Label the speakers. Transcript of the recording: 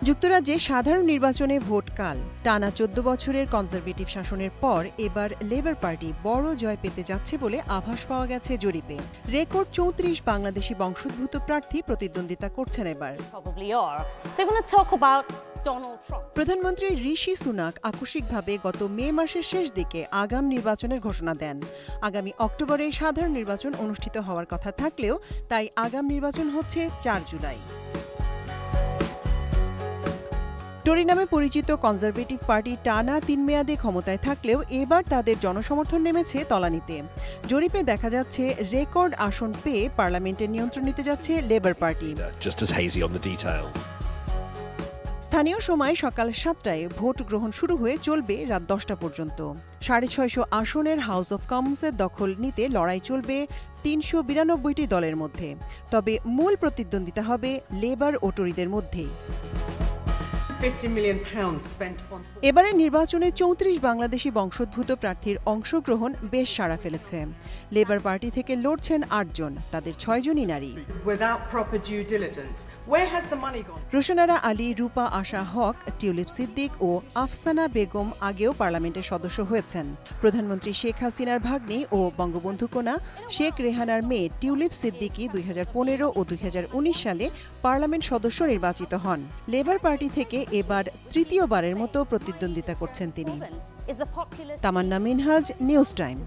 Speaker 1: যুক্তরাজ্যে সাধারণ নির্বাচনে ভোটকাল টানা ১৪ বছরের কনজারভেটিভ শাসনের পর এবার লেবার পার্টি বড় জয় পেতে যাচ্ছে বলে আভাস পাওয়া গেছে জরিপে। রেকর্ড ৩৪ বাংলাদেশি বংশোদ্ভূত প্রার্থী প্রতিদ্বন্দ্বিতা করছেন এবার। প্রধানমন্ত্রী ঋষি সুনাক আকস্মিকভাবে গত মে মাসের শেষ দিকে আগাম নির্বাচনের ঘোষণা দেন। আগামী অক্টোবরে সাধারণ নির্বাচন অনুষ্ঠিত হওয়ার কথা থাকলেও তাই আগাম নির্বাচন হচ্ছে ৪ জুলাই। টরি নামে পরিচিত কনজারভেটিভ পার্টি টানা ৩ মেয়াদে ক্ষমতায় থাকলেও এবার তাদের জনসমর্থন নেমেছে তলানিতে। জরিপে দেখা যাচ্ছে রেকর্ড আসন পেয়ে পার্লামেন্টের নিয়ন্ত্রণ নিতে যাচ্ছে লেবার পার্টি। স্থানীয় সময় সকাল ৭টায় ভোট গ্রহণ শুরু হয়ে চলবে রাত ১০টা পর্যন্ত। ৬৫০ আসনের হাউস অব কমন্সের দখল নিতে লড়াই চলবে ৩৯২টি দলের মধ্যে। তবে মূল প্রতিদ্বন্দ্বিতা হবে লেবার ও টরিদের মধ্যেই। এবারের নির্বাচনে ৩৪ বাংলাদেশি বংশোদ্ভূত প্রার্থীর অংশগ্রহণ বেশ সাড়া ফেলেছে। লেবার পার্টি থেকে লড়ছেন ৮ জন, তাদের ৬ জনই নারী। রোশনারা আলী, রূপা আশা হক, টিউলিপ সিদ্দিক ও আফসানা বেগম আগেও পার্লামেন্টের সদস্য হয়েছেন। প্রধানমন্ত্রী শেখ হাসিনার ভাগ্নি ও বঙ্গবন্ধু কন্যা শেখ রেহানার মেয়ে টিউলিপ সিদ্দিকী ২০১৫ ও ২০১৯ সালে পার্লামেন্ট সদস্য নির্বাচিত হন। লেবার পার্টি থেকে এবার তৃতীয়বারের মতো প্রতিদ্বন্দ্বিতা করছেন তিনি। তামান্না মিনহাজ, নিউজ টাইম।